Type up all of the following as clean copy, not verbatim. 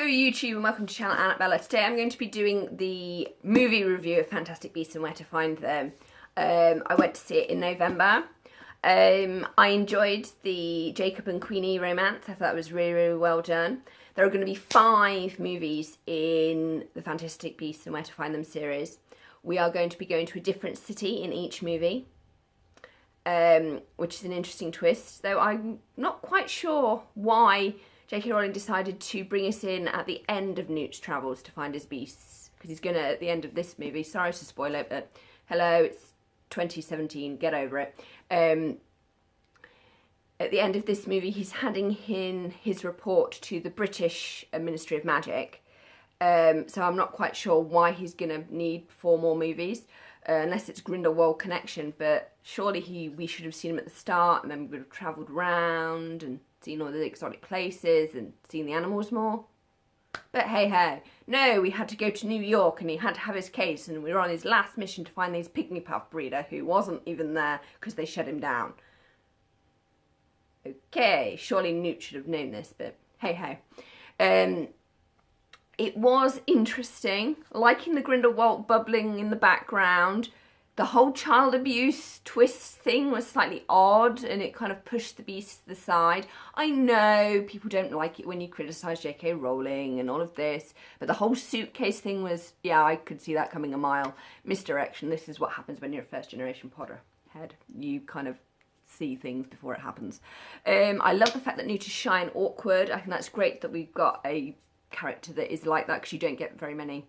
YouTube and welcome to channel Annabella. Today I'm going to be doing the movie review of Fantastic Beasts and Where to Find Them. I went to see it in November. I enjoyed the Jacob and Queenie romance. I thought it was really, really well done. There are going to be 5 movies in the Fantastic Beasts and Where to Find Them series. We are going to be going to a different city in each movie, which is an interesting twist, though I'm not quite sure why J.K. Rowling decided to bring us in at the end of Newt's travels to find his beasts, because he's going to, at the end of this movie, sorry to spoil it, but hello, it's 2017, get over it. At the end of this movie, he's handing in his report to the British Ministry of Magic, so I'm not quite sure why he's going to need 4 more movies, unless it's Grindelwald connection, but surely we should have seen him at the start, and then we would have travelled round and seen all the exotic places and seen the animals more. But hey, no, we had to go to New York and he had to have his case, and we were on his last mission to find his Pygmy Puff breeder who wasn't even there because they shut him down. Okay, surely Newt should have known this, but hey. It was interesting, liking the Grindelwald bubbling in the background. The whole child abuse twist thing was slightly odd and it kind of pushed the beast to the side. I know people don't like it when you criticise J.K. Rowling and all of this, but the whole suitcase thing was, yeah, I could see that coming a mile. Misdirection, this is what happens when you're a first generation Potterhead. You kind of see things before it happens. I love the fact that Newt is shy and awkward. I think that's great that we've got a character that is like that, because you don't get very many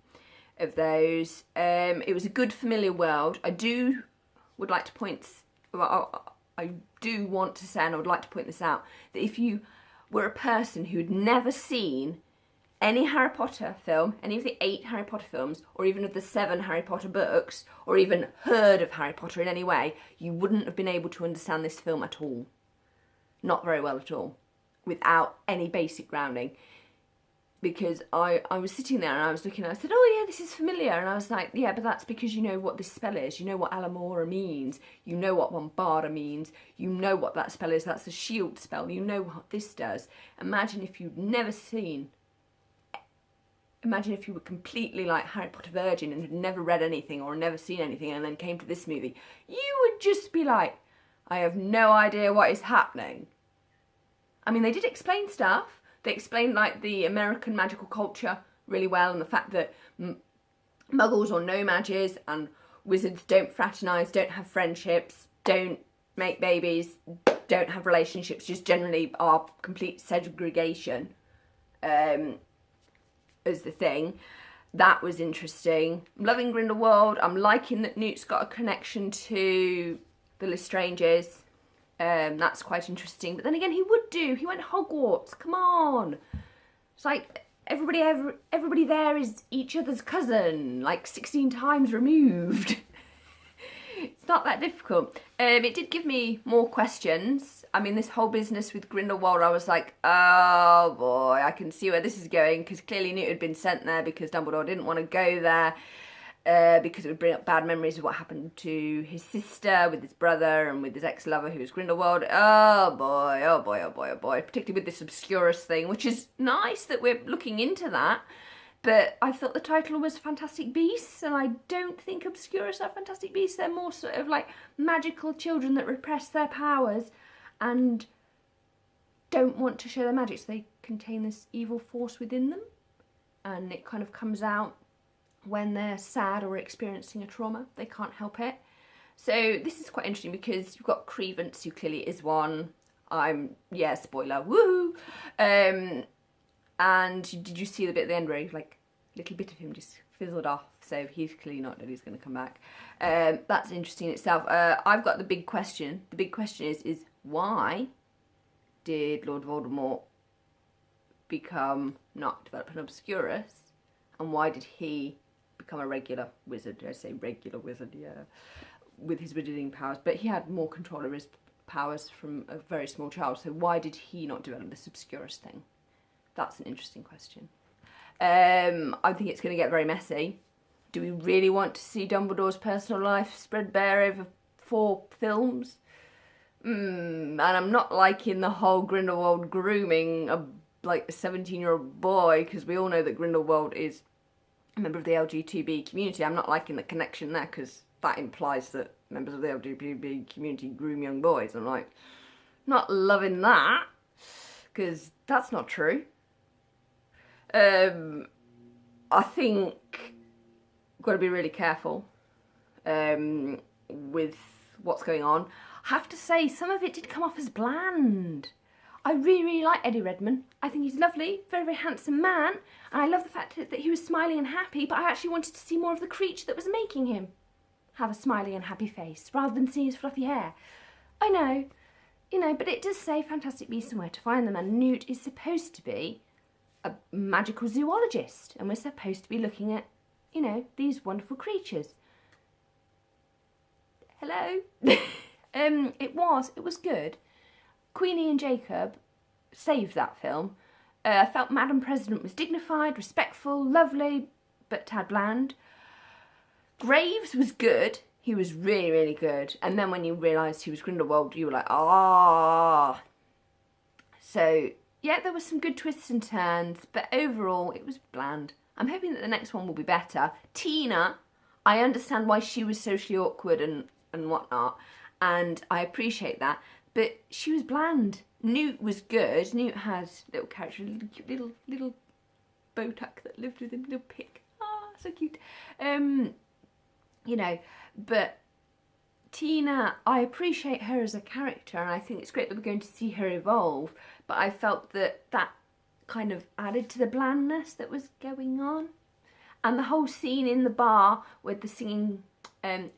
of those. It was a good familiar world. I would like to point, well, I do want to say, and I would like to point this out, that if you were a person who'd never seen any Harry Potter film, any of the 8 Harry Potter films, or even of the 7 Harry Potter books, or even heard of Harry Potter in any way, you wouldn't have been able to understand this film at all. Not very well at all, without any basic grounding. Because I was sitting there and I was looking, and I said, oh yeah, this is familiar. And I was like, yeah, but that's because you know what this spell is. You know what Alamora means. You know what Bombarda means. You know what that spell is. That's a shield spell. You know what this does. Imagine if you'd never seen, imagine if you were completely like Harry Potter virgin and had never read anything or never seen anything and then came to this movie. You would just be like, I have no idea what is happening. I mean, they did explain stuff. They explained like the American magical culture really well, and the fact that muggles or no mages and wizards don't fraternise, don't have friendships, don't make babies, don't have relationships, just generally are complete segregation as the thing. That was interesting. I'm loving Grindelwald. I'm liking that Newt's got a connection to the Lestranges. That's quite interesting. But then again, he went Hogwarts, come on. It's like everybody there is each other's cousin, like 16 times removed. It's not that difficult. It did give me more questions. I mean, this whole business with Grindelwald, I was like, oh boy, I can see where this is going, because clearly Newt had been sent there because Dumbledore didn't want to go there. Because it would bring up bad memories of what happened to his sister with his brother and with his ex-lover who was Grindelwald. Oh boy, oh boy, oh boy, oh boy. Particularly with this Obscurus thing, which is nice that we're looking into that. But I thought the title was Fantastic Beasts, and I don't think Obscurus are Fantastic Beasts. They're more sort of like magical children that repress their powers and don't want to show their magic, so they contain this evil force within them. And it kind of comes out when they're sad or experiencing a trauma. They can't help it. So this is quite interesting because you've got Credence, who clearly is one. Yeah, spoiler, woohoo! And did you see the bit at the end where like a little bit of him just fizzled off? So he's clearly not that he's going to come back. That's interesting in itself. I've got the big question. The big question is why did Lord Voldemort develop an Obscurus, and why did he become a regular wizard? I say regular wizard, yeah, with his wizarding powers, but he had more control over his powers from a very small child, so why did he not develop this Obscurus thing? That's an interesting question. I think it's going to get very messy. Do we really want to see Dumbledore's personal life spread bare over 4 films? And I'm not liking the whole Grindelwald grooming a like a 17-year-old boy, because we all know that Grindelwald is a member of the LGBT community. I'm not liking the connection there, because that implies that members of the LGBT community groom young boys. I'm like, not loving that, because that's not true. I think we've got to be really careful with what's going on. I have to say, some of it did come off as bland. I really, really like Eddie Redmayne. I think he's lovely, very, very handsome man, and I love the fact that he was smiling and happy, but I actually wanted to see more of the creature that was making him have a smiley and happy face, rather than seeing his fluffy hair. I know, you know, but it does say Fantastic Beasts and Where to Find Them, and Newt is supposed to be a magical zoologist, and we're supposed to be looking at, you know, these wonderful creatures. Hello? It was good. Queenie and Jacob saved that film. I felt Madam President was dignified, respectful, lovely, but tad bland. Graves was good. He was really, really good. And then when you realised he was Grindelwald, you were like, ah. So, yeah, there were some good twists and turns, but overall, it was bland. I'm hoping that the next one will be better. Tina, I understand why she was socially awkward and whatnot, and I appreciate that, but she was bland. Newt was good. Newt had little character, little Botak that lived with him, little pig. Ah, so cute. You know, but Tina, I appreciate her as a character, and I think it's great that we're going to see her evolve, but I felt that kind of added to the blandness that was going on. And the whole scene in the bar with the singing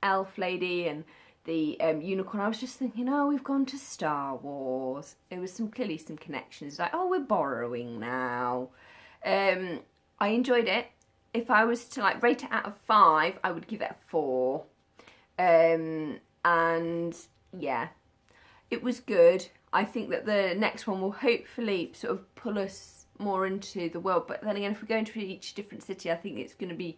elf lady and the unicorn, I was just thinking, oh, we've gone to Star Wars. There was clearly some connections, like, oh, we're borrowing now. I enjoyed it. If I was to like rate it out of 5, I would give it a 4. And yeah, it was good. I think that the next one will hopefully sort of pull us more into the world. But then again, if we go into each different city, I think it's going to be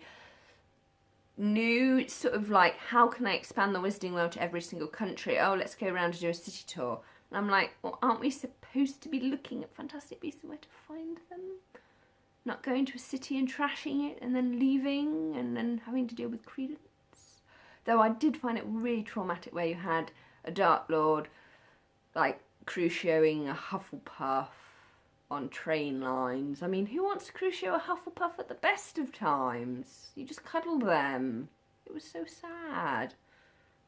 new. It's sort of like, how can I expand the Wizarding World to every single country? Oh, let's go around and do a city tour. And I'm like, well, aren't we supposed to be looking at Fantastic Beasts and Where to Find Them? Not going to a city and trashing it and then leaving and then having to deal with Credence. Though I did find it really traumatic where you had a Dark Lord, like, crucioing a Hufflepuff on train lines. I mean, who wants to crucio a Hufflepuff at the best of times? You just cuddle them. It was so sad.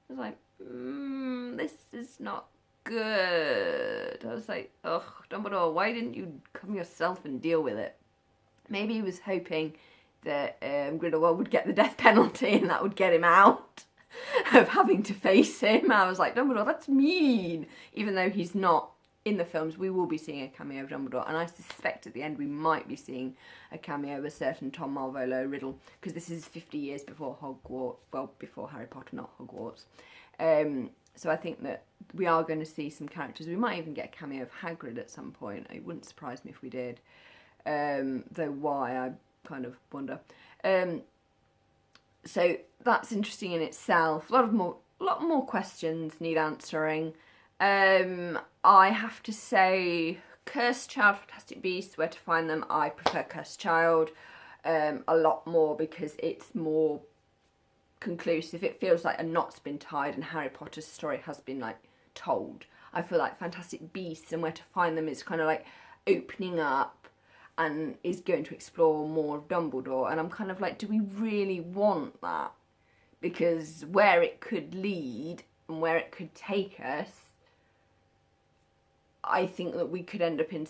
I was like, this is not good. I was like, ugh, Dumbledore, why didn't you come yourself and deal with it? Maybe he was hoping that Grindelwald would get the death penalty and that would get him out of having to face him. I was like, Dumbledore, that's mean. Even though he's not in the films, we will be seeing a cameo of Dumbledore. And I suspect at the end we might be seeing a cameo of a certain Tom Marvolo Riddle, because this is 50 years before Hogwarts. Well, before Harry Potter, not Hogwarts. So I think that we are going to see some characters. We might even get a cameo of Hagrid at some point. It wouldn't surprise me if we did. Though why, I kind of wonder. So that's interesting in itself. A lot more questions need answering. I have to say, Cursed Child, Fantastic Beasts, Where to Find Them. I prefer Cursed Child a lot more because it's more conclusive. It feels like a knot's been tied and Harry Potter's story has been like told. I feel like Fantastic Beasts and Where to Find Them is kind of like opening up and is going to explore more of Dumbledore, and I'm kind of like, do we really want that? Because where it could lead and where it could take us, I think that we could end up in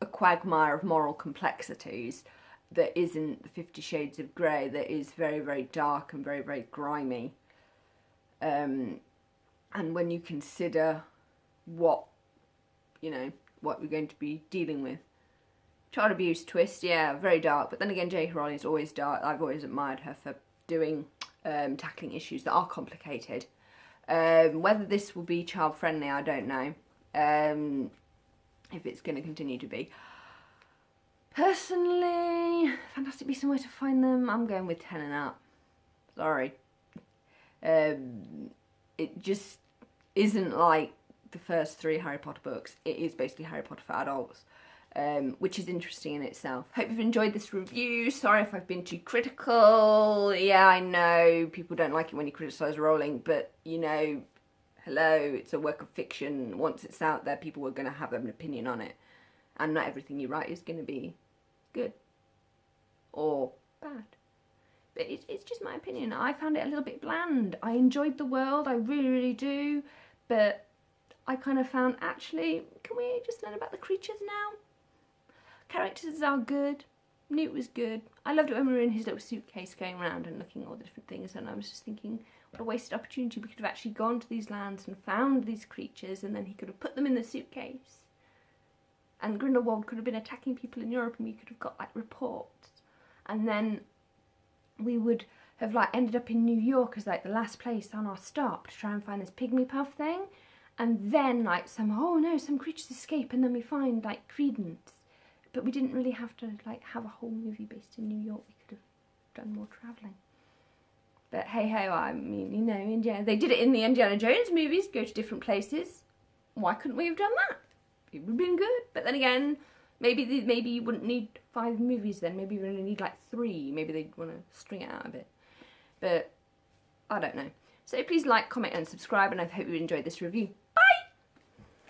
a quagmire of moral complexities that isn't the 50 Shades of Grey, that is very, very dark and very, very grimy. And when you consider what we're going to be dealing with. Child abuse twist, yeah, very dark. But then again, J.K. Rowling is always dark. I've always admired her for tackling issues that are complicated. Whether this will be child friendly, I don't know. If it's going to continue to be. Personally, Fantastic Beasts and Where to Find Them, I'm going with 10 and up. Sorry. It just isn't like the first 3 Harry Potter books. It is basically Harry Potter for adults. which is interesting in itself. Hope you've enjoyed this review. Sorry if I've been too critical. Yeah, I know people don't like it when you criticise Rowling, but you know, hello, it's a work of fiction. Once it's out there, people are going to have an opinion on it. And not everything you write is going to be good or bad. But it's just my opinion. I found it a little bit bland. I enjoyed the world, I really, really do. But I kind of found, actually, can we just learn about the creatures now? Characters are good. Newt was good. I loved it when we were in his little suitcase going around and looking at all the different things, and I was just thinking, what a wasted opportunity. We could have actually gone to these lands and found these creatures, and then he could have put them in the suitcase. And Grindelwald could have been attacking people in Europe, and we could have got like reports. And then we would have like ended up in New York as like the last place on our stop to try and find this pygmy puff thing. And then like some creatures escape, and then we find like Credence. But we didn't really have to like have a whole movie based in New York. We could have done more travelling. But hey ho, I mean, you know, Indiana, they did it in the Indiana Jones movies, go to different places. Why couldn't we have done that? It would have been good. But then again, maybe you wouldn't need 5 movies then. Maybe you only need like 3. Maybe they'd want to string it out a bit. But I don't know. So please like, comment and subscribe, and I hope you enjoyed this review.